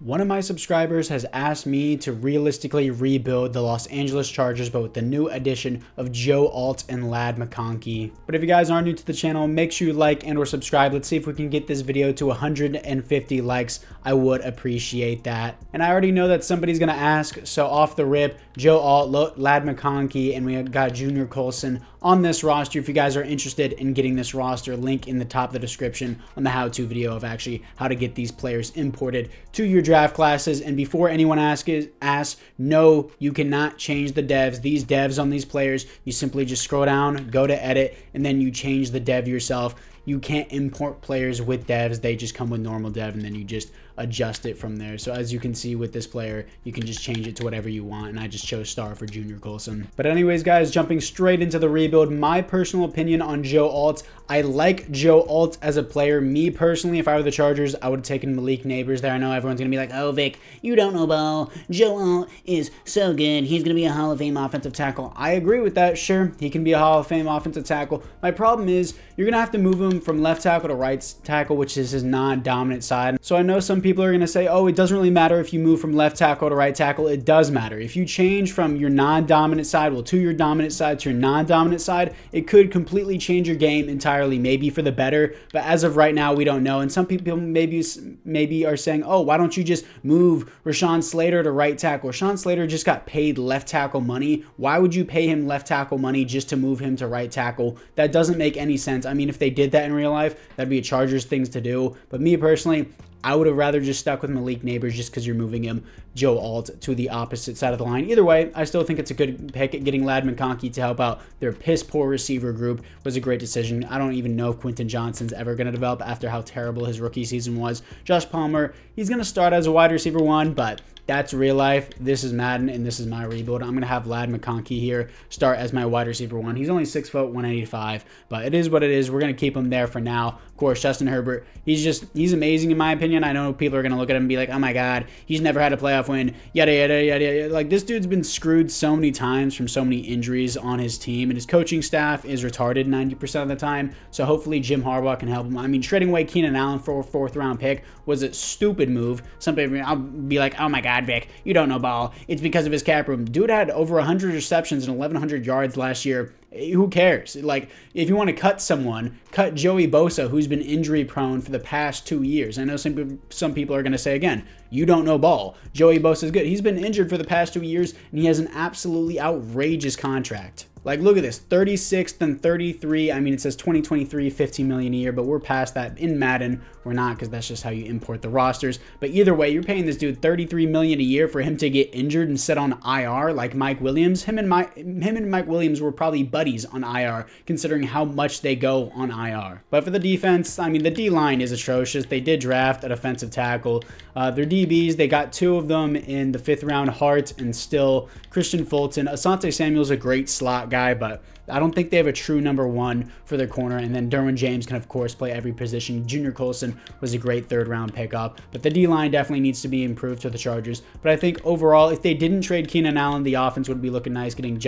One of my subscribers has asked me to realistically rebuild the Los Angeles Chargers, but with the new addition of Joe Alt and Lad McConkey. But if you guys are new to the channel, make sure you like and or subscribe. Let's see if we can get this video to 150 likes. I would appreciate that. And I already know that somebody's going to ask, so off the rip, Joe Alt, Lad McConkey, and we got Junior Colson on this roster. If you guys are interested in getting this roster, link in the top of the description on the how-to video of actually how to get these players imported to your draft classes. And before anyone asks, no, you cannot change the devs. These devs on these players, you simply just scroll down, go to edit, and then you change the dev yourself. You can't import players with devs. They just come with normal dev, and then you just adjust it from there. So as you can see with this player, you can just change it to whatever you want, and I just chose star for Junior Colson. But anyways, guys, jumping straight into the rebuild, my personal opinion on Joe Alt. I like Joe Alt as a player. Me personally, if I were the Chargers, I would have taken Malik Neighbors there. I know everyone's going to be like, oh, Vic, you don't know ball. Joe Alt is so good. He's going to be a Hall of Fame offensive tackle. I agree with that. Sure, he can be a Hall of Fame offensive tackle. My problem is you're going to have to move him from left tackle to right tackle, which is his non-dominant side. So I know some people are going to say, oh, it doesn't really matter if you move from left tackle to right tackle. It does matter. If you change from your non-dominant side, well, to your dominant side to your non-dominant side, it could completely change your game entirely, maybe for the better. But as of right now, we don't know. And some people maybe are saying, oh, why don't you just move Rashawn Slater to right tackle? Rashawn Slater just got paid left tackle money. Why would you pay him left tackle money just to move him to right tackle? That doesn't make any sense. I mean, if they did that in real life, that'd be a Chargers thing to do. But me personally, I would have rather just stuck with Malik Neighbors just because you're moving him, Joe Alt, to the opposite side of the line. Either way, I still think it's a good pick. Getting Lad McConkey to help out their piss-poor receiver group was a great decision. I don't even know if Quentin Johnston's ever going to develop after how terrible his rookie season was. Josh Palmer, he's going to start as a wide receiver one, but that's real life. This is Madden, and this is my rebuild. I'm going to have Lad McConkey here start as my wide receiver one. He's only 6 foot, 185, but it is what it is. We're going to keep him there for now. Of course, Justin Herbert, he's amazing in my opinion. I know people are going to look at him and be like, oh my God, he's never had a playoff win, yada, yada, yada, yada. Like, this dude's been screwed so many times from so many injuries on his team, and his coaching staff is retarded 90% of the time, so hopefully Jim Harbaugh can help him. I mean, trading away Keenan Allen for a 4th round pick was a stupid move. Some people, I'll be like, oh my God, Vic, you don't know ball. It's because of his cap room. Dude had over 100 receptions and 1,100 yards last year. Who cares? Like, if you want to cut someone, cut Joey Bosa, who's been injury prone for the past 2 years. I know some people are going to say, again, you don't know ball. Joey Bosa is good. He's been injured for the past 2 years, and he has an absolutely outrageous contract. Like, look at this, 36th and 33. I mean, it says 2023, $15 million a year, but we're past that in Madden. We're not, because that's just how you import the rosters. But either way, you're paying this dude $33 million a year for him to get injured and set on IR like Mike Williams. Him and Mike Williams were probably buddies on IR, considering how much they go on IR. But for the defense, I mean, the D-line is atrocious. They did draft a defensive tackle. Their DBs, they got 2 of them in the 5th round, Hart and Still. Christian Fulton. Asante Samuel's a great slot guy, but I don't think they have a true number 1 for their corner. And then Derwin James can, of course, play every position. Junior Colson was a great 3rd round pickup. But the D-line definitely needs to be improved for the Chargers. But I think overall, if they didn't trade Keenan Allen, the offense would be looking nice, getting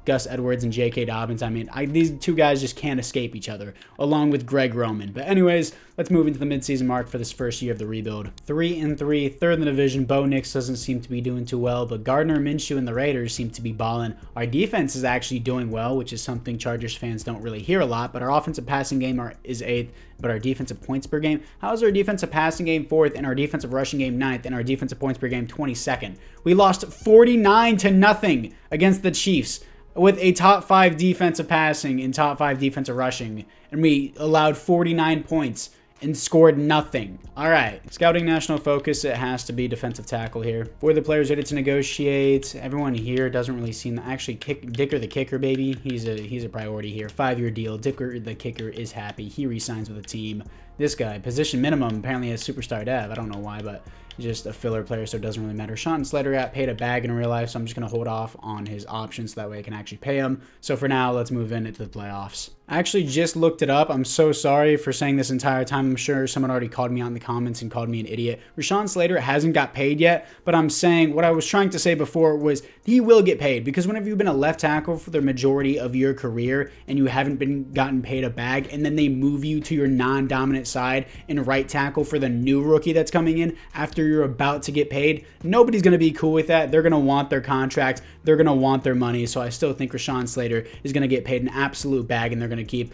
Gus Edwards and J.K. Dobbins. I mean, these 2 guys just can't escape each other, along with Greg Roman. But anyways, let's move into the midseason mark for this first year of the rebuild. 3-3, 3rd in the division. Bo Nix doesn't seem to be doing too well, but Gardner Minshew and the Raiders seem to be balling. Our defense is actually doing well, which is something Chargers fans don't really hear a lot, but our offensive passing game is 8th, but our defensive points per game, how is our defensive passing game 4th and our defensive rushing game 9th and our defensive points per game 22nd? We lost 49-0 against the Chiefs with a top 5 defensive passing and top 5 defensive rushing, and we allowed 49 points and scored nothing. All right, scouting national focus, it has to be defensive tackle here. For the players ready to negotiate, everyone here doesn't really seem to actually Dicker the kicker, baby. He's a priority here. 5-year deal. Dicker the kicker is happy. He re-signs with the team. This guy, position minimum, apparently has superstar dev. I don't know why, but just a filler player, so it doesn't really matter. Sean Slater got paid a bag in real life, so I'm just going to hold off on his options so that way I can actually pay him. So for now, let's move into the playoffs. I actually just looked it up. I'm so sorry for saying this entire time. I'm sure someone already called me out in the comments and called me an idiot. Rashawn Slater hasn't got paid yet, but I'm saying what I was trying to say before was he will get paid, because whenever you've been a left tackle for the majority of your career and you haven't gotten paid a bag, and then they move you to your non-dominant alternate side and right tackle for the new rookie that's coming in after you're about to get paid, nobody's going to be cool with that. They're going to want their contract. They're going to want their money. So I still think Rashawn Slater is going to get paid an absolute bag, and they're going to keep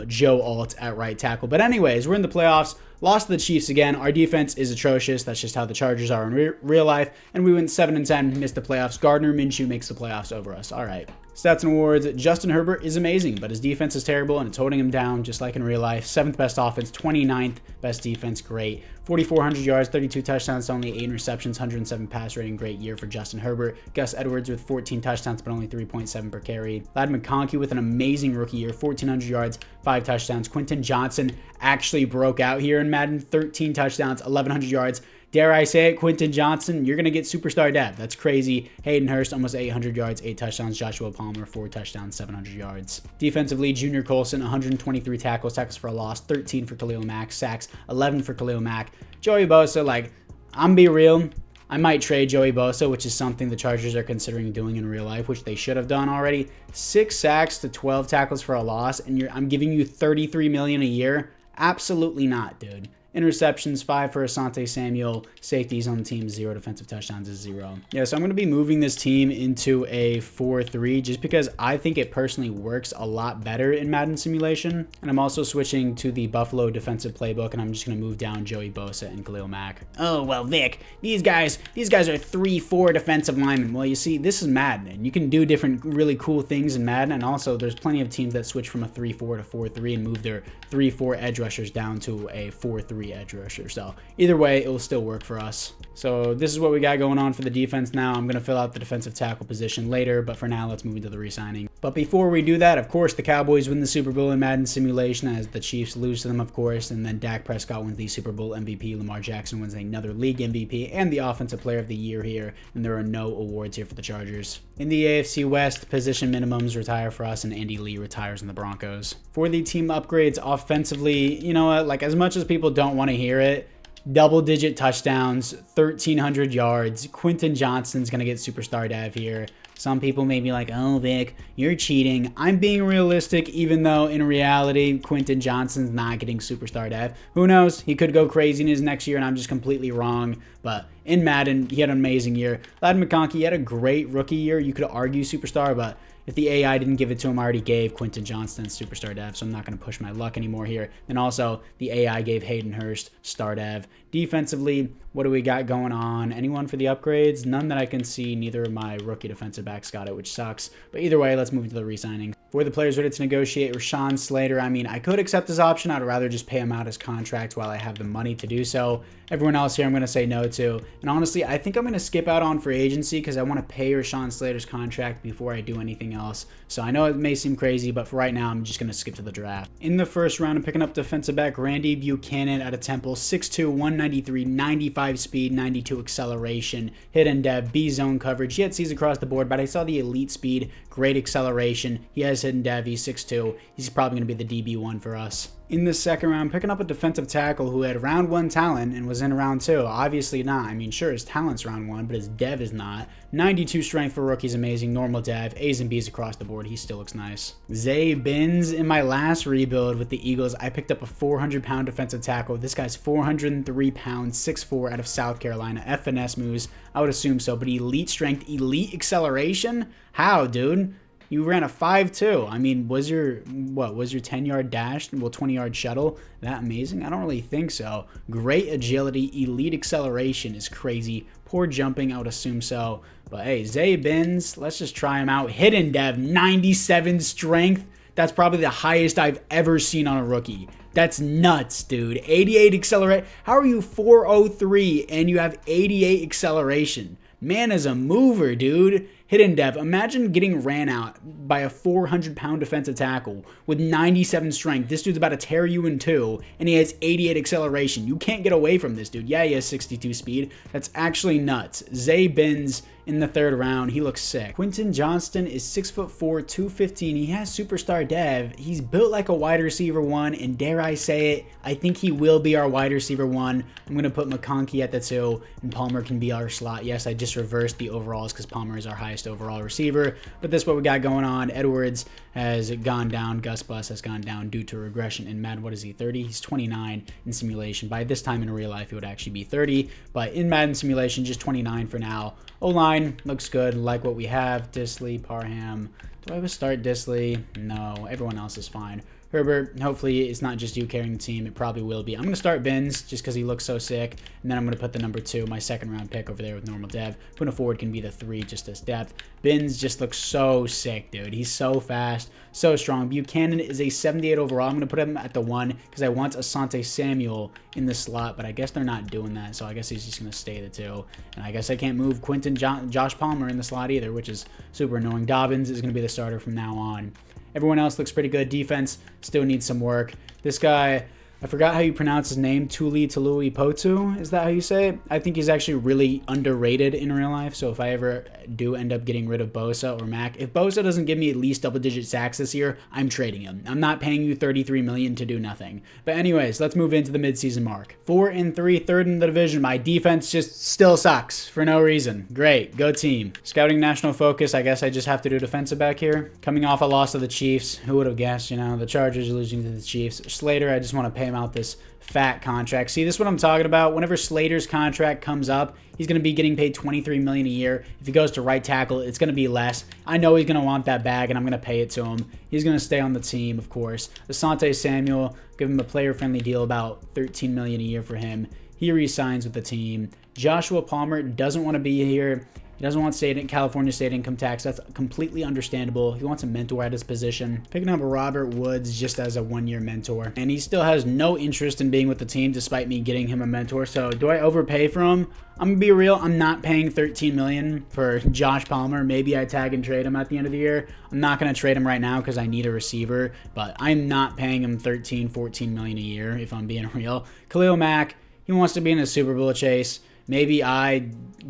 Joe Alt at right tackle. But anyways, we're in the playoffs. Lost to the Chiefs again. Our defense is atrocious. That's just how the Chargers are in real life. And we went 7-10, missed the playoffs. Gardner Minshew makes the playoffs over us. All right. Stats and awards. Justin Herbert is amazing, but his defense is terrible, and it's holding him down just like in real life. 7th best offense, 29th best defense. Great. 4,400 yards, 32 touchdowns, only 8 interceptions, 107 pass rating. Great year for Justin Herbert. Gus Edwards with 14 touchdowns, but only 3.7 per carry. Ladd McConkey with an amazing rookie year, 1,400 yards, 5 touchdowns. Quentin Johnson actually broke out here in Madden, 13 touchdowns, 1,100 yards. Dare I say it, Quentin Johnson, you're going to get superstar depth. That's crazy. Hayden Hurst, almost 800 yards, 8 touchdowns. Joshua Palmer, 4 touchdowns, 700 yards. Defensively, Junior Colson, 123 tackles for a loss, 13 for Khalil Mack, sacks, 11 for Khalil Mack. Joey Bosa, like, I'm be real, I might trade Joey Bosa, which is something the Chargers are considering doing in real life, which they should have done already. 6 sacks to 12 tackles for a loss, and I'm giving you $33 million a year? Absolutely not, dude. Interceptions, 5 for Asante Samuel. Safeties on the team, 0. Defensive touchdowns is 0. Yeah, so I'm going to be moving this team into a 4-3 just because I think it personally works a lot better in Madden Simulation. And I'm also switching to the Buffalo defensive playbook, and I'm just going to move down Joey Bosa and Khalil Mack. Oh, well, Vic, these guys are 3-4 defensive linemen. Well, you see, this is Madden, and you can do different really cool things in Madden. And also, there's plenty of teams that switch from a 3-4 to 4-3 and move their 3-4 edge rushers down to a 4-3 edge rusher. So either way, it will still work for us. So this is what we got going on for the defense now. I'm going to fill out the defensive tackle position later, but for now, let's move into the re-signing. But before we do that, of course, the Cowboys win the Super Bowl in Madden Simulation as the Chiefs lose to them, of course, and then Dak Prescott wins the Super Bowl MVP. Lamar Jackson wins another league MVP and the Offensive Player of the Year here, and there are no awards here for the Chargers. In the AFC West, position minimums retire for us, and Andy Lee retires in the Broncos. For the team upgrades offensively, you know what, like as much as people don't want to hear it, double-digit touchdowns, 1,300 yards. Quentin Johnston's going to get superstar dev here. Some people may be like, oh, Vic, you're cheating. I'm being realistic, even though in reality, Quentin Johnston's not getting superstar dev. Who knows? He could go crazy in his next year, and I'm just completely wrong. But in Madden, he had an amazing year. Ladd McConkey had a great rookie year. You could argue superstar, but if the AI didn't give it to him, I already gave Quentin Johnston superstar dev, so I'm not going to push my luck anymore here. And also, the AI gave Hayden Hurst star dev. Defensively, what do we got going on? Anyone for the upgrades? None that I can see. Neither of my rookie defensive backs got it, which sucks. But either way, let's move into the re-signing. For the players ready to negotiate, Rashawn Slater, I mean, I could accept this option. I'd rather just pay him out his contract while I have the money to do so. Everyone else here I'm going to say no to. And honestly, I think I'm going to skip out on free agency because I want to pay Rashawn Slater's contract before I do anything else. So I know it may seem crazy, but for right now, I'm just going to skip to the draft. In the first round, I'm picking up defensive back Randy Buchanan out of Temple, 6'2", 193, 95 speed, 92 acceleration, hidden dev, B-zone coverage. He had C's across the board, but I saw the elite speed, great acceleration. He has hidden dev, he's 6'2". He's probably going to be the DB1 for us. In the second round, picking up a defensive tackle who had round 1 talent and was in round 2. Obviously not. I mean, sure, his talent's round 1, but his dev is not. 92 strength for rookies, amazing. Normal dev, A's and B's across the board. He still looks nice. Zay Binns, in my last rebuild with the Eagles, I picked up a 400-pound defensive tackle. This guy's 403 pounds, 6'4", out of South Carolina. FNS moves, I would assume so, but elite strength, elite acceleration? How, dude? You ran a 5.2. I mean, was your 10-yard dash, well, 20-yard shuttle that amazing? I don't really think so. Great agility, elite acceleration is crazy. Poor jumping, I would assume so. But hey, Zay Binns, let's just try him out. Hidden dev, 97 strength. That's probably the highest I've ever seen on a rookie. That's nuts, dude. 88 accelerate. How are you 403 and you have 88 acceleration? Man is a mover, dude. Hidden dev. Imagine getting ran out by a 400-pound defensive tackle with 97 strength. This dude's about to tear you in two, and he has 88 acceleration. You can't get away from this dude. Yeah, he has 62 speed. That's actually nuts. Zay Binns in the third round. He looks sick. Quentin Johnston is 6'4", 215. He has superstar dev. He's built like a wide receiver 1, and dare I say it, I think he will be our wide receiver 1. I'm going to put McConkey at the 2, and Palmer can be our slot. Yes, I just reversed the overalls because Palmer is our highest highest overall receiver. But this is what we got going on. Edwards has gone down. Gus Bus has gone down due to regression in Madden. What is he, 30? He's 29 in simulation. By this time in real life, he would actually be 30. But in Madden simulation, just 29 for now. O-line looks good. Like what we have. Disley, Parham. Do I ever start Disley? No. Everyone else is fine. Herbert, hopefully it's not just you carrying the team. It probably will be. I'm going to start Binns just because he looks so sick. And then I'm going to put the number 2, my second round pick over there with normal dev. Putting a forward can be the 3 just as depth. Binns just looks so sick, dude. He's so fast, so strong. Buchanan is a 78 overall. I'm going to put him at the 1 because I want Asante Samuel in the slot, but I guess they're not doing that. So I guess he's just going to stay the 2. And I guess I can't move Josh Palmer in the slot either, which is super annoying. Dobbins is going to be the starter from now on. Everyone else looks pretty good. Defense still needs some work. This guy, I forgot how you pronounce his name. Tuli Potu. Is that how you say it? I think he's actually really underrated in real life. So if I ever do end up getting rid of Bosa or Mac, if Bosa doesn't give me at least double-digit sacks this year, I'm trading him. I'm not paying you $33 million to do nothing. But anyways, let's move into the midseason mark. 4-3, third in the division. My defense just still sucks for no reason. Great, go team. Scouting national focus. I guess I just have to do defensive back here. Coming off a loss to the Chiefs. Who would have guessed? You know, the Chargers losing to the Chiefs. Slater, I just want to pay him out this fat contract. See, this is what I'm talking about. Whenever Slater's contract comes up, he's going to be getting paid $23 million a year. If he goes to right tackle, it's going to be less. I know he's going to want that bag, and I'm going to pay it to him. He's going to stay on the team, of course. Asante Samuel, give him a player-friendly deal, about $13 million a year for him. He re-signs with the team. Joshua Palmer doesn't want to be here. He doesn't want California state income tax. That's completely understandable. He wants a mentor at his position. Picking up Robert Woods just as a one-year mentor. And he still has no interest in being with the team despite me getting him a mentor. So do I overpay for him? I'm going to be real. I'm not paying $13 million for Josh Palmer. Maybe I tag and trade him at the end of the year. I'm not going to trade him right now because I need a receiver. But I'm not paying him $13, $14 million a year if I'm being real. Khalil Mack, he wants to be in a Super Bowl chase. Maybe I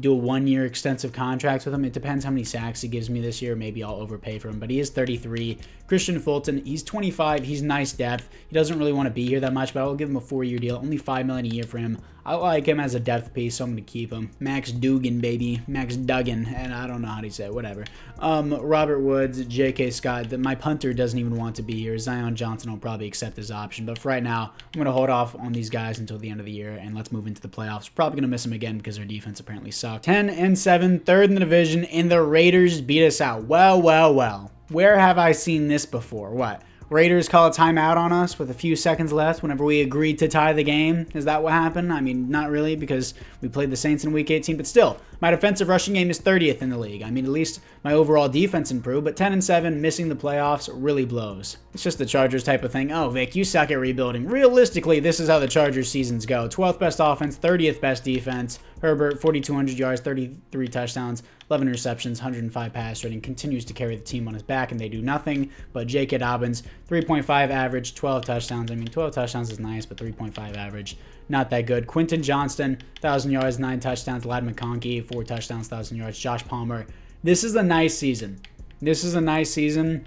do a one-year extensive contract with him. It depends how many sacks he gives me this year. Maybe I'll overpay for him, but he is 33. Christian Fulton, he's 25. He's nice depth. He doesn't really want to be here that much, but I'll give him a 4-year deal. Only $5 million a year for him. I like him as a depth piece, so I'm going to keep him. Max Dugan, baby. Max Duggan, and I don't know how to say it. Whatever. Robert Woods, J.K. Scott. My punter doesn't even want to be here. Zion Johnson will probably accept his option, but for right now, I'm going to hold off on these guys until the end of the year, and let's move into the playoffs. Probably going to miss them again because their defense apparently sucked. 10-7, third in the division, and the Raiders beat us out. Well, well, well. Where have I seen this before? What? Raiders call a timeout on us with a few seconds left whenever we agreed to tie the game. Is that what happened? I mean, not really because we played the Saints in Week 18, but still, my defensive rushing game is 30th in the league. I mean, at least my overall defense improved, but 10-7, missing the playoffs really blows. It's just the Chargers type of thing. Oh, Vic, you suck at rebuilding. Realistically, this is how the Chargers seasons go. 12th best offense, 30th best defense. Herbert, 4,200 yards, 33 touchdowns, 11 receptions, 105 pass rating, continues to carry the team on his back, and they do nothing. But J.K. Dobbins, 3.5 average, 12 touchdowns. I mean, 12 touchdowns is nice, but 3.5 average, not that good. Quentin Johnston, 1,000 yards, 9 touchdowns. Lad McConkey, 4 touchdowns, 1,000 yards. Josh Palmer. This is a nice season. This is a nice season,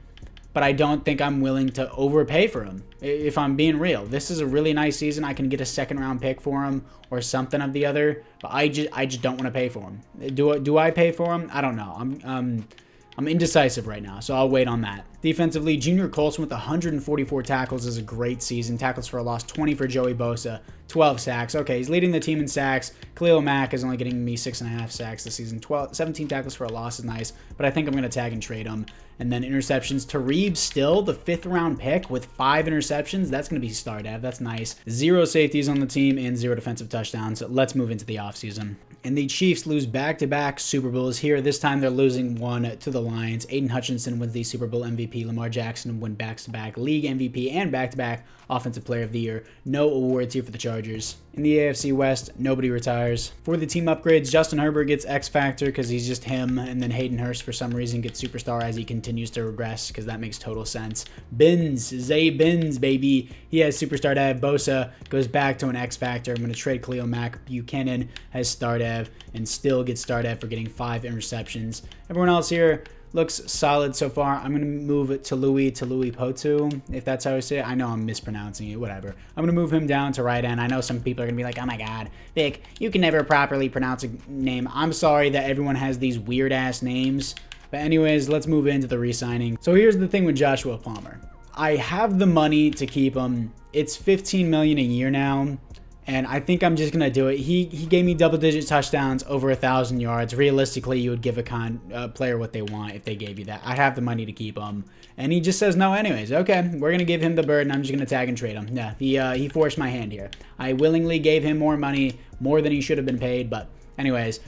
but I don't think I'm willing to overpay for him, if I'm being real. This is a really nice season. I can get a second-round pick for him or something of the other, but I just don't want to pay for him. Do I pay for him? I don't know. I'm indecisive right now, so I'll wait on that. Defensively, Junior Colson with 144 tackles is a great season. Tackles for a loss, 20 for Joey Bosa, 12 sacks. Okay, he's leading the team in sacks. Khalil Mack is only getting me 6.5 sacks this season. 17 tackles for a loss is nice, but I think I'm going to tag and trade him. And then interceptions. Tareeb still the 5th round pick with 5 interceptions. That's going to be star dev. That's nice. 0 safeties on the team and 0 defensive touchdowns. Let's move into the offseason. And the Chiefs lose back-to-back Super Bowls here. This time they're losing one to the Lions. Aiden Hutchinson wins the Super Bowl MVP. Lamar Jackson win back-to-back league MVP and back-to-back Offensive Player of the Year. No awards here for the Chargers. In the AFC West, nobody retires. For the team upgrades, Justin Herbert gets X Factor because he's just him, and then Hayden Hurst for some reason gets Superstar as he continues to regress because that makes total sense. Zay Binns, baby. He has Superstar Dev. Bosa goes back to an X Factor. I'm going to trade Khalil Mack. Buchanan has Star Dev and still gets Star Dev for getting 5 interceptions. Everyone else here looks solid so far. I'm going to move it to Louis Potu, if that's how I say it. I know I'm mispronouncing it, whatever. I'm going to move him down to right end. I know some people are going to be like, oh my god, Vic, you can never properly pronounce a name. I'm sorry that everyone has these weird-ass names. But anyways, let's move into the re-signing. So here's the thing with Joshua Palmer. I have the money to keep him. It's $15 million a year now, and I think I'm just gonna do it. He gave me double-digit touchdowns, over 1,000 yards. Realistically, you would give a player what they want if they gave you that. I have the money to keep him, and he just says no anyways. Okay, we're gonna give him the bird, and I'm just gonna tag and trade him. Yeah, he forced my hand here. I willingly gave him more money, more than he should have been paid, but anyways.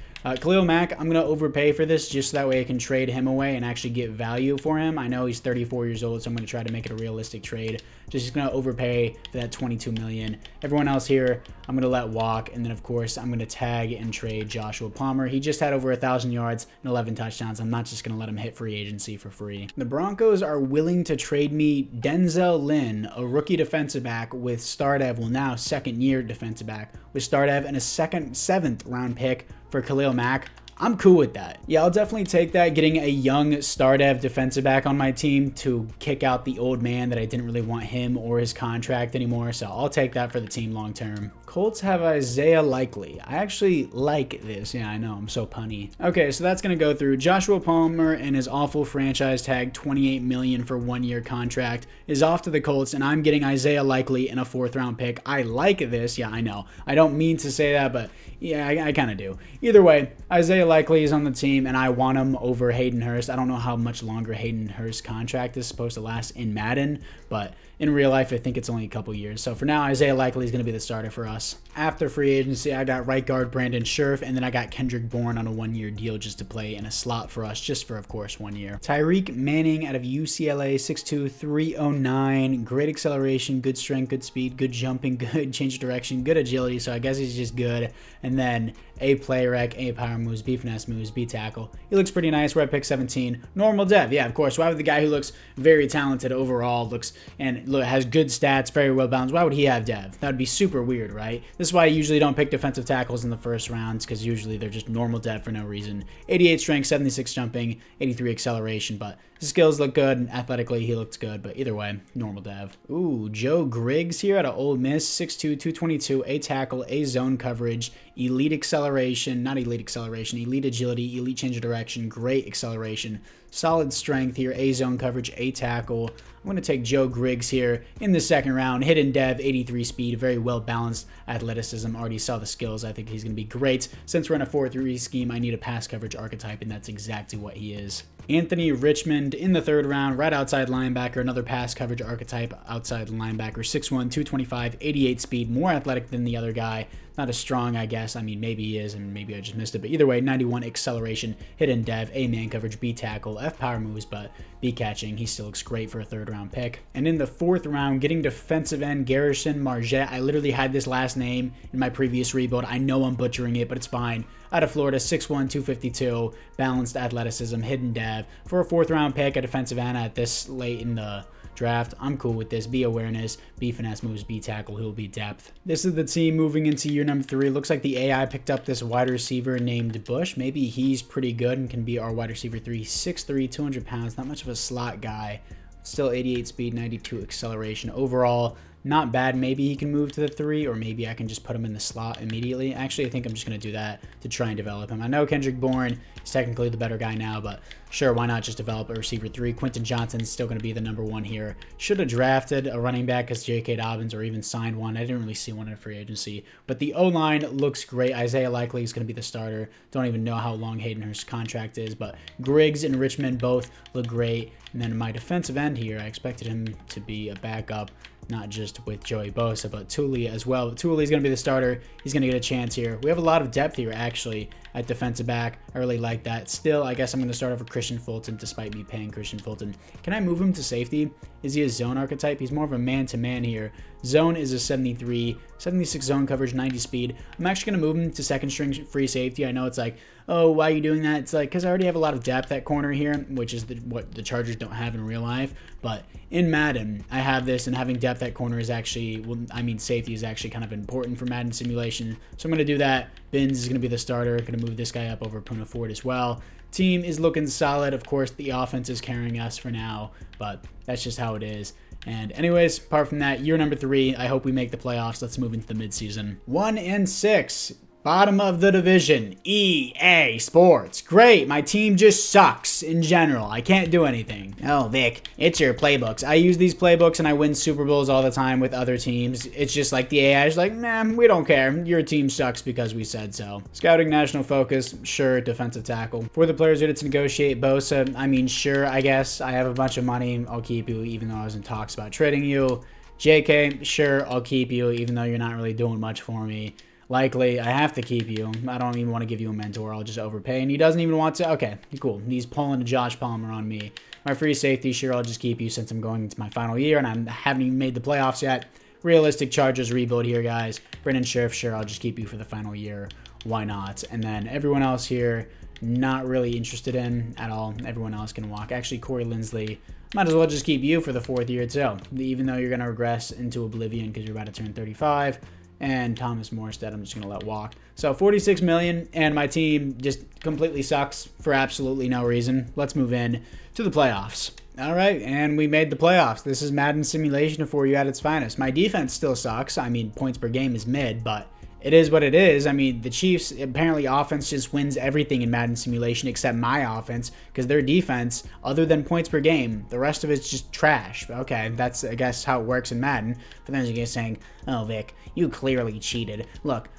Khalil Mack, I'm going to overpay for this just so that way I can trade him away and actually get value for him. I know he's 34 years old, so I'm going to try to make it a realistic trade. Just going to overpay for that $22 million. Everyone else here, I'm going to let walk. And then, of course, I'm going to tag and trade Joshua Palmer. He just had over 1,000 yards and 11 touchdowns. I'm not just going to let him hit free agency for free. The Broncos are willing to trade me Denzel Lynn, a rookie defensive back with Stardev, well now second-year defensive back with Stardev and a seventh round pick for Khalil Mack. I'm cool with that. Yeah, I'll definitely take that, getting a young Stardev defensive back on my team to kick out the old man that I didn't really want him or his contract anymore, so I'll take that for the team long term. Colts have Isaiah Likely. I actually like this. Yeah, I know, I'm so punny. Okay, so that's going to go through. Joshua Palmer and his awful franchise tag $28 million for 1-year contract is off to the Colts, and I'm getting Isaiah Likely and a 4th round pick. I like this. Yeah, I know. I don't mean to say that, but yeah, I kind of do. Either way, Isaiah Likely is on the team, and I want him over Hayden Hurst. I don't know how much longer Hayden Hurst's contract is supposed to last in Madden, but in real life, I think it's only a couple years. So for now, Isaiah Likely is going to be the starter for us. After free agency, I got right guard Brandon Scherf, and then I got Kendrick Bourne on a 1-year deal just to play in a slot for us, just for, of course, 1 year. Tyreek Manning out of UCLA, 6'2", 309, great acceleration, good strength, good speed, good jumping, good change of direction, good agility, so I guess he's just good. And then A play rec, A power moves, B finesse moves, B tackle. He looks pretty nice. We're at pick 17. Normal dev, yeah, of course. Why would the guy who looks very talented overall, has good stats, very well balanced, why would he have dev? That would be super weird, right? This is why I usually don't pick defensive tackles in the first rounds, because usually they're just normal dev for no reason. 88 strength, 76 jumping, 83 acceleration, but his skills look good, and athletically he looks good, but either way, normal dev. Ooh, Joe Griggs here out of Ole Miss, 6'2", 222, A tackle, A zone coverage, elite acceleration, not elite acceleration, elite agility, elite change of direction, great acceleration, solid strength here, A zone coverage, A tackle. I'm going to take Joe Griggs here in the 2nd round. Hidden dev, 83 speed, very well balanced athleticism. Already saw the skills. I think he's going to be great. Since we're in a 4-3 scheme, I need a pass coverage archetype, and that's exactly what he is. Anthony Richmond in the 3rd round, right outside linebacker, another pass coverage archetype, outside linebacker, 6'1", 225, 88 speed, more athletic than the other guy. Not as strong, I guess. I mean, maybe he is, and maybe I just missed it. But either way, 91 acceleration, hidden dev, A man coverage, B tackle, F power moves, but B catching. He still looks great for a 3rd round pick. And in the 4th round, getting defensive end Garrison Margette. I literally had this last name in my previous rebuild. I know I'm butchering it, but it's fine. Out of Florida, 6'1", 252, balanced athleticism, hidden dev. For a 4th round pick, a defensive end at this late in the draft, I'm cool with this. B awareness, B finesse moves, B tackle, he'll be depth. This is the team moving into year number 3. Looks like the AI picked up this wide receiver named Bush. Maybe he's pretty good and can be our wide receiver 3. 6'3", 200 pounds, not much of a slot guy. Still 88 speed, 92 acceleration. Overall, not bad. Maybe he can move to the 3, or maybe I can just put him in the slot immediately. Actually, I think I'm just going to do that to try and develop him. I know Kendrick Bourne is technically the better guy now, but sure, why not just develop a receiver 3? Quentin Johnson's still going to be the number 1 here. Should have drafted a running back as J.K. Dobbins, or even signed one. I didn't really see one in free agency. But the O-line looks great. Isaiah Likely is going to be the starter. Don't even know how long Hayden Hurst's contract is, but Griggs and Richmond both look great. And then my defensive end here, I expected him to be a backup, not just with Joey Bosa, but Thule as well. Thule is going to be the starter. He's going to get a chance here. We have a lot of depth here, actually, at defensive back. I really like that. Still, I guess I'm going to start over Christian Fulton, despite me paying Christian Fulton. Can I move him to safety? Is he a zone archetype? He's more of a man-to-man here. Zone is a 73, 76 zone coverage, 90 speed. I'm actually going to move him to 2nd string free safety. I know it's like, oh, why are you doing that? It's like, because I already have a lot of depth at corner here, which is what the Chargers don't have in real life. But in Madden, I have this, and having depth at corner is actually, well, I mean, safety is actually kind of important for Madden simulation. So I'm going to do that. Binns is going to be the starter. Going to move this guy up over Puna Ford as well. Team is looking solid. Of course, the offense is carrying us for now, but that's just how it is. And anyways, apart from that, year number 3, I hope we make the playoffs. Let's move into the midseason. 1-6. Bottom of the division, EA Sports. Great, my team just sucks in general. I can't do anything. Oh, Vic, it's your playbooks. I use these playbooks and I win Super Bowls all the time with other teams. It's just like the AI is like, nah, we don't care. Your team sucks because we said so. Scouting national focus, sure, defensive tackle. For the players ready to negotiate Bosa, I mean, sure, I guess. I have a bunch of money. I'll keep you even though I was in talks about trading you. JK, sure, I'll keep you even though you're not really doing much for me. Likely, I have to keep you. I don't even want to give you a mentor. I'll just overpay. And he doesn't even want to. Okay, cool. He's pulling a Josh Palmer on me. My free safety, sure, I'll just keep you since I'm going into my final year and I haven't even made the playoffs yet. Realistic Chargers rebuild here, guys. Brendan Scherf, sure, I'll just keep you for the final year. Why not? And then everyone else here, not really interested in at all. Everyone else can walk. Actually, Corey Linsley, might as well just keep you for the 4th year, too. Even though you're going to regress into oblivion because you're about to turn 35. And Thomas Morstead, I'm just going to let walk. So $46 million, and my team just completely sucks for absolutely no reason. Let's move in to the playoffs. All right, and we made the playoffs. This is Madden simulation for you at its finest. My defense still sucks. I mean, points per game is mid, but it is what it is. I mean, the Chiefs, apparently offense just wins everything in Madden simulation except my offense because their defense, other than points per game, the rest of it's just trash. Okay, that's, I guess, how it works in Madden. But then you get saying, oh, Vic, you clearly cheated. Look,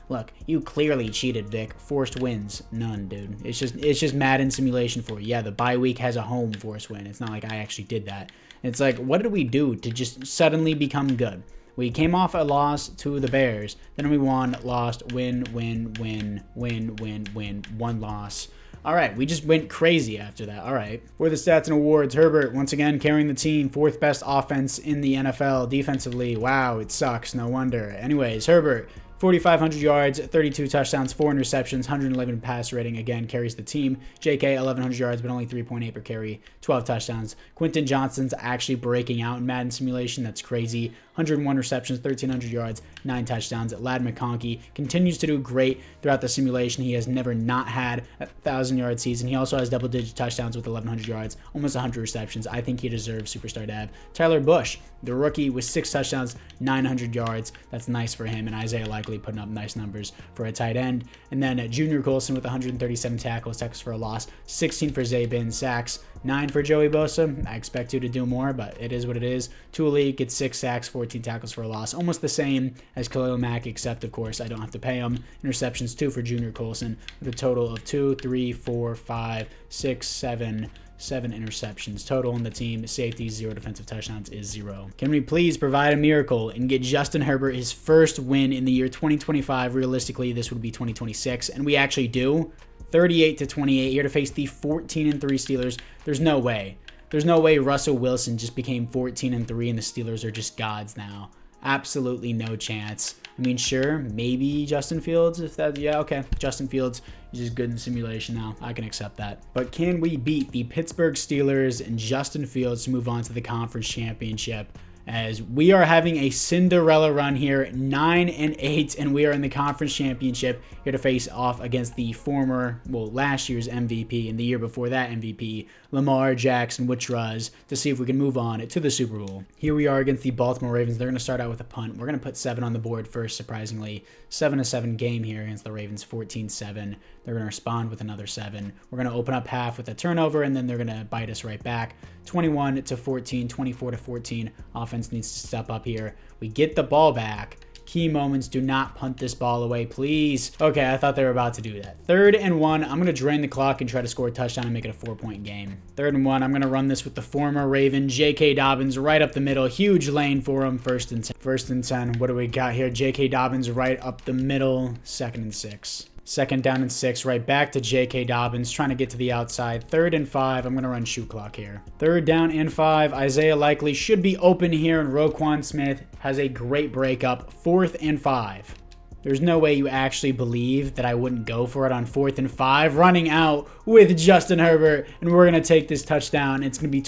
you clearly cheated, Vic. Forced wins. None, dude. It's just Madden simulation for you. Yeah, the bye week has a home forced win. It's not like I actually did that. It's like, what did we do to just suddenly become good? We came off a loss to the Bears. Then we won, lost, win, one loss. All right, we just went crazy after that. All right. For the stats and awards, Herbert, once again, carrying the team. 4th best offense in the NFL. Defensively, wow, it sucks. No wonder. Anyways, Herbert, 4,500 yards, 32 touchdowns, 4 interceptions, 111 pass rating. Again, carries the team. JK, 1,100 yards, but only 3.8 per carry, 12 touchdowns. Quentin Johnston's actually breaking out in Madden simulation. That's crazy. 101 receptions, 1,300 yards, 9 touchdowns. Lad McConkey continues to do great throughout the simulation. He has never not had a 1,000-yard season. He also has double-digit touchdowns with 1,100 yards, almost 100 receptions. I think he deserves superstar dab. Tyler Bush, the rookie, with 6 touchdowns, 900 yards. That's nice for him. And Isaiah Likely putting up nice numbers for a tight end. And then Junior Colson with 137 tackles for a loss, 16 for Zabin, sacks, 9 for Joey Bosa. I expect you to do more, but it is what it is. Tuli gets 6 sacks, 14 tackles for a loss. Almost the same as Khalil Mack, except, of course, I don't have to pay him. Interceptions, 2 for Junior Colson, with a total of 2, 3, 4, 5, 6, 7 interceptions total on the team. Safety, 0. Defensive touchdowns is 0. Can we please provide a miracle and get Justin Herbert his first win in the year 2025? Realistically, this would be 2026, and we actually do. 38-28 here to face the 14-3 Steelers. There's no way. There's no way Russell Wilson just became 14-3 and the Steelers are just gods now. Absolutely no chance. I mean, sure, maybe Justin Fields, if that, yeah, okay. Justin Fields is just good in simulation now. I can accept that. But can we beat the Pittsburgh Steelers and Justin Fields to move on to the conference championship? As we are having a Cinderella run here, 9-8, and we are in the conference championship here to face off against the former, well, last year's MVP and the year before that MVP, Lamar Jackson, to see if we can move on to the Super Bowl. Here we are against the Baltimore Ravens. They're going to start out with a punt. We're going to put 7 on the board first, surprisingly. 7-7 game here against the Ravens, 14-7. They're going to respond with another 7. We're going to open up half with a turnover, and then they're going to bite us right back. 21-14, 24-14. Offense needs to step up here. We get the ball back. Key moments. Do not punt this ball away, please. Okay, I thought they were about to do that. 3rd and 1. I'm going to drain the clock and try to score a touchdown and make it a 4-point game. 3rd and 1. I'm going to run this with the former Raven, J.K. Dobbins, right up the middle. Huge lane for him. 1st and 10. 1st and 10. What do we got here? J.K. Dobbins right up the middle. 2nd and 6. 2nd down and 6, right back to J.K. Dobbins, trying to get to the outside. 3rd and 5, I'm going to run shoot clock here. 3rd down and 5, Isaiah Likely should be open here, and Roquan Smith has a great breakup. 4th and 5. There's no way you actually believe that I wouldn't go for it on 4th and 5, running out with Justin Herbert, and we're going to take this touchdown. It's going to be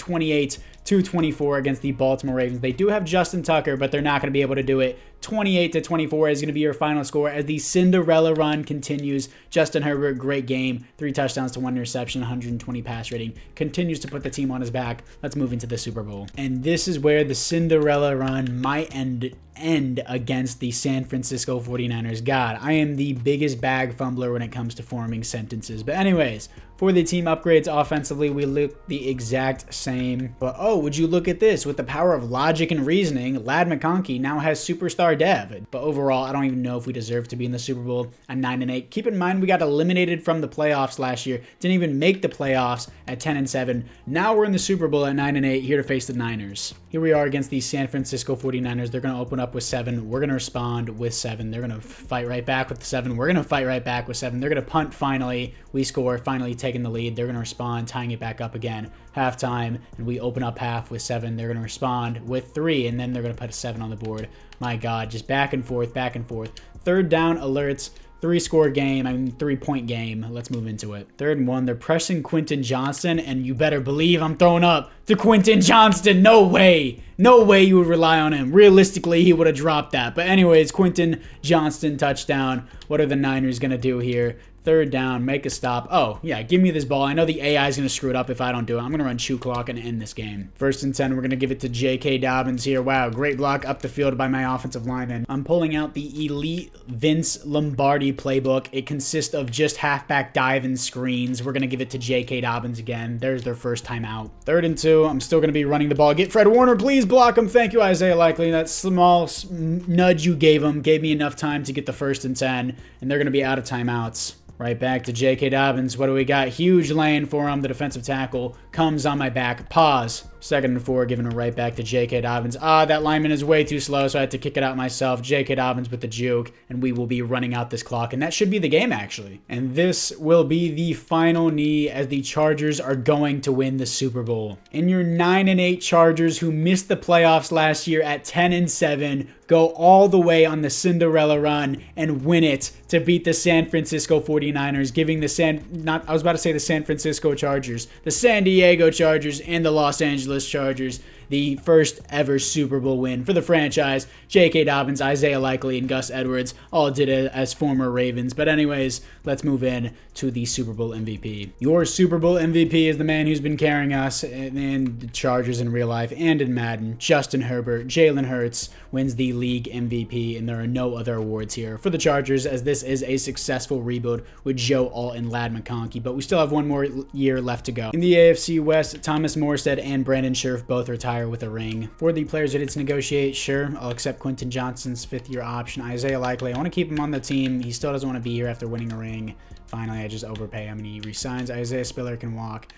224 against the Baltimore Ravens. They do have Justin Tucker, but they're not going to be able to do it. 28-24 is going to be your final score as the Cinderella run continues. Justin Herbert, great game. 3 touchdowns to 1 interception, 120 pass rating. Continues to put the team on his back. Let's move into the Super Bowl. And this is where the Cinderella run might end against the San Francisco 49ers. God, I am the biggest bag fumbler when it comes to forming sentences. But anyways, for the team upgrades offensively, we look the exact same. But oh, would you look at this? With the power of logic and reasoning, Lad McConkey now has superstar dev. But overall, I don't even know if we deserve to be in the Super Bowl at 9-8. Keep in mind, we got eliminated from the playoffs last year. Didn't even make the playoffs at 10-7. Now we're in the Super Bowl at 9-8, here to face the Niners. Here we are against the San Francisco 49ers. They're going to open up with 7. We're going to respond with 7. They're going to fight right back with 7. We're going to fight right back with 7. They're going to punt finally. We score, finally taking the lead. They're going to respond, tying it back up again. Halftime, and we open up half with 7. They're going to respond with 3, and then they're going to put a 7 on the board. My God, just back and forth, back and forth. Third down alerts. 3-score game, 3-point game. Let's move into it. 3rd and 1, they're pressing Quentin Johnston, and you better believe I'm throwing up to Quentin Johnston. No way. No way you would rely on him. Realistically, he would have dropped that. But anyways, Quentin Johnston touchdown. What are the Niners going to do here? 3rd down, make a stop. Oh, yeah, give me this ball. I know the AI is going to screw it up if I don't do it. I'm going to run chew clock and end this game. 1st and 10, we're going to give it to J.K. Dobbins here. Wow, great block up the field by my offensive lineman. I'm pulling out the elite Vince Lombardi playbook. It consists of just halfback dive and screens. We're going to give it to J.K. Dobbins again. There's their first time out. 3rd and 2, I'm still going to be running the ball. Get Fred Warner, please block him. Thank you, Isaiah Likely. That small nudge you gave him gave me enough time to get the 1st and 10, and they're going to be out of timeouts. Right back to J.K. Dobbins. What do we got? Huge lane for him. The defensive tackle comes on my back. Pause. 2nd and 4, giving it right back to J.K. Dobbins. That lineman is way too slow, so I had to kick it out myself. J.K. Dobbins with the juke, and we will be running out this clock, and that should be the game, actually. And this will be the final knee as the Chargers are going to win the Super Bowl. And your 9-8 Chargers, who missed the playoffs last year at 10-7, go all the way on the Cinderella run and win it to beat the San Francisco 49ers, giving the San Francisco Chargers, the San Diego Chargers, and the Los Angeles Chargers the first ever Super Bowl win for the franchise. J.K. Dobbins, Isaiah Likely, and Gus Edwards all did it as former Ravens. But anyways, let's move in to the Super Bowl MVP. Your Super Bowl MVP is the man who's been carrying us in the Chargers in real life and in Madden. Justin Herbert. Jalen Hurts wins the league MVP, and there are no other awards here for the Chargers, as this is a successful rebuild with Joe Alt and Lad McConkey. But we still have one more year left to go. In the AFC West, Thomas Morstead and Brandon Scherf both retire with a ring. For the players that it's negotiate, sure, I'll accept Quentin Johnston's 5th-year option. Isaiah Likely, I want to keep him on the team. He still doesn't want to be here after winning a ring. Finally, I just overpay him and he resigns. Isaiah Spiller can walk.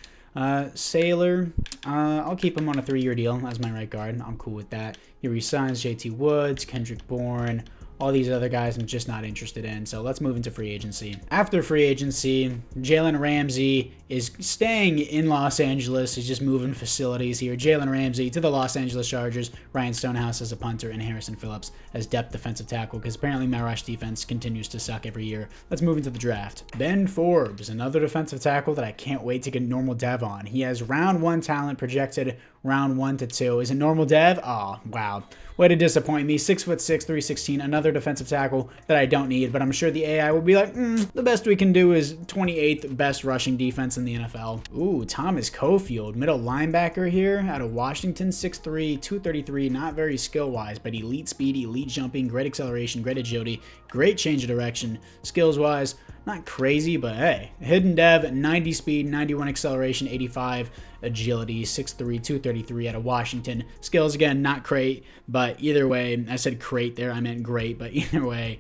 Sailor, I'll keep him on a 3-year deal as my right guard. I'm cool with that. He resigns. JT Woods, Kendrick Bourne. All these other guys I'm just not interested in. So let's move into free agency. After free agency, Jalen Ramsey is staying in Los Angeles. He's just moving facilities here. Jalen Ramsey to the Los Angeles Chargers. Ryan Stonehouse as a punter, and Harrison Phillips as depth defensive tackle, because apparently my rush defense continues to suck every year. Let's move into the draft. Ben Forbes, another defensive tackle that I can't wait to get normal dev on. He has round 1 talent, projected round 1 to 2. Is it normal dev? Oh, wow. Way to disappoint me. 6'6", 316, another defensive tackle that I don't need, but I'm sure the AI will be like, the best we can do is 28th best rushing defense in the NFL. Ooh, Thomas Cofield, middle linebacker here out of Washington, 6'3", 233, not very skill-wise, but elite speed, elite jumping, great acceleration, great agility, great change of direction. Skills-wise, not crazy, but hey, hidden dev, 90 speed, 91 acceleration, 85 agility, 6'3", 233 out of Washington. Skills, again, not great, but either way, I said great there, I meant great, but either way,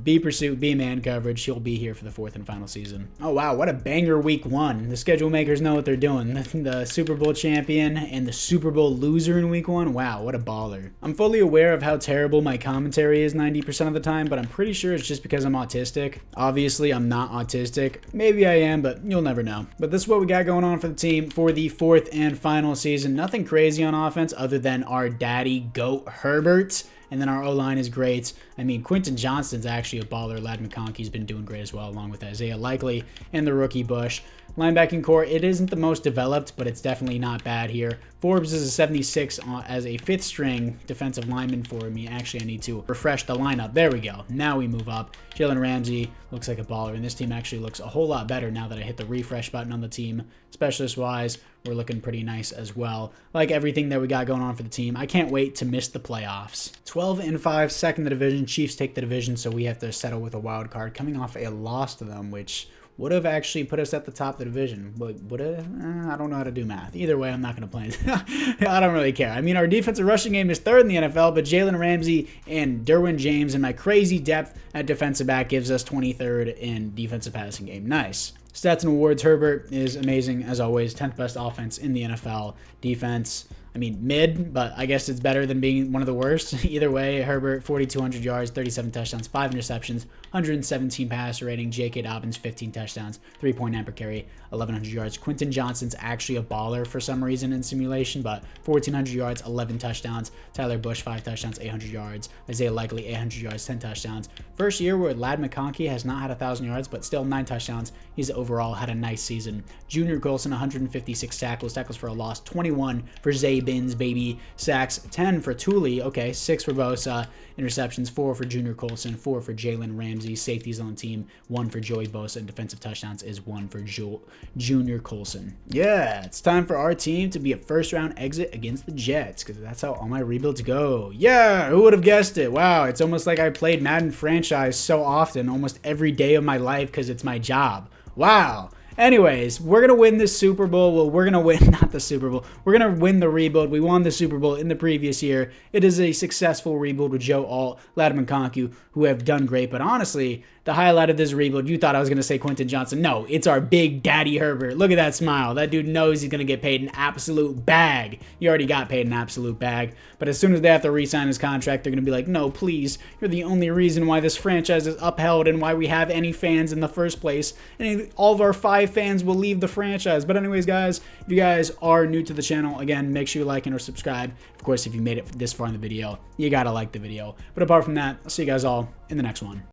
B pursuit, B man coverage, he'll be here for the 4th and final season. Oh wow, what a banger week 1. The schedule makers know what they're doing. The Super Bowl champion and the Super Bowl loser in week 1. Wow, what a baller. I'm fully aware of how terrible my commentary is 90% of the time, but I'm pretty sure it's just because I'm autistic. Obviously, I'm not autistic. Maybe I am, but you'll never know. But this is what we got going on for the team for the 4th and final season. Nothing crazy on offense other than our daddy GOAT Herbert. And then our O-line is great. I mean, Quentin Johnston's actually a baller. Lad McConkey's been doing great as well, along with Isaiah Likely and the rookie Bush. Linebacking core, it isn't the most developed, but it's definitely not bad here. Forbes is a 76 as a 5th string defensive lineman for me. Actually, I need to refresh the lineup. There we go. Now we move up. Jalen Ramsey looks like a baller, and this team actually looks a whole lot better now that I hit the refresh button on the team. Specialist-wise, we're looking pretty nice as well. Like everything that we got going on for the team. I can't wait to miss the playoffs. 12-5, second the division. Chiefs take the division, so we have to settle with a wild card. Coming off a loss to them, which would have actually put us at the top of the division, but would have? I don't know how to do math. Either way, I'm not going to play. I don't really care. I mean, our defensive rushing game is 3rd in the NFL, but Jalen Ramsey and Derwin James and my crazy depth at defensive back gives us 23rd in defensive passing game. Nice. Stats and awards, Herbert is amazing as always. 10th best offense in the NFL. Defense, I mean, mid, but I guess it's better than being one of the worst. Either way, Herbert, 4,200 yards, 37 touchdowns, 5 interceptions, 117 passer rating. J.K. Dobbins, 15 touchdowns, 3.9 per carry, 1,100 yards. Quentin Johnston's actually a baller for some reason in simulation, but 1,400 yards, 11 touchdowns. Tyler Bush, 5 touchdowns, 800 yards. Isaiah Likely, 800 yards, 10 touchdowns. First year where Lad McConkey has not had 1,000 yards, but still 9 touchdowns. He's overall had a nice season. Junior Colson, 156 tackles for a loss, 21 for Zay Bins, baby. Sacks, 10 for Thule, okay, 6 for Bosa. Interceptions, 4 for Junior Colson, 4 for Jalen Ramsey. Safeties on the team, 1 for Joey Bosa, and defensive touchdowns is 1 for Junior Colson. Yeah, it's time for our team to be a first-round exit against the Jets, because that's how all my rebuilds go. Yeah, who would have guessed it? Wow, it's almost like I played Madden franchise so often, almost every day of my life, because it's my job. Wow. Anyways, we're going to win this Super Bowl. Well, we're going to win, not the Super Bowl. We're going to win the rebuild. We won the Super Bowl in the previous year. It is a successful rebuild with Joe Alt, Lad McConkey, who have done great. But honestly, the highlight of this rebuild, you thought I was going to say Quentin Johnston. No, it's our big daddy Herbert. Look at that smile. That dude knows he's going to get paid an absolute bag. He already got paid an absolute bag. But as soon as they have to re-sign his contract, they're going to be like, no, please. You're the only reason why this franchise is upheld and why we have any fans in the first place. And all of our 5 fans will leave the franchise. But anyways, guys, if you guys are new to the channel, again, make sure you like and or subscribe. Of course, if you made it this far in the video, you got to like the video. But apart from that, I'll see you guys all in the next one.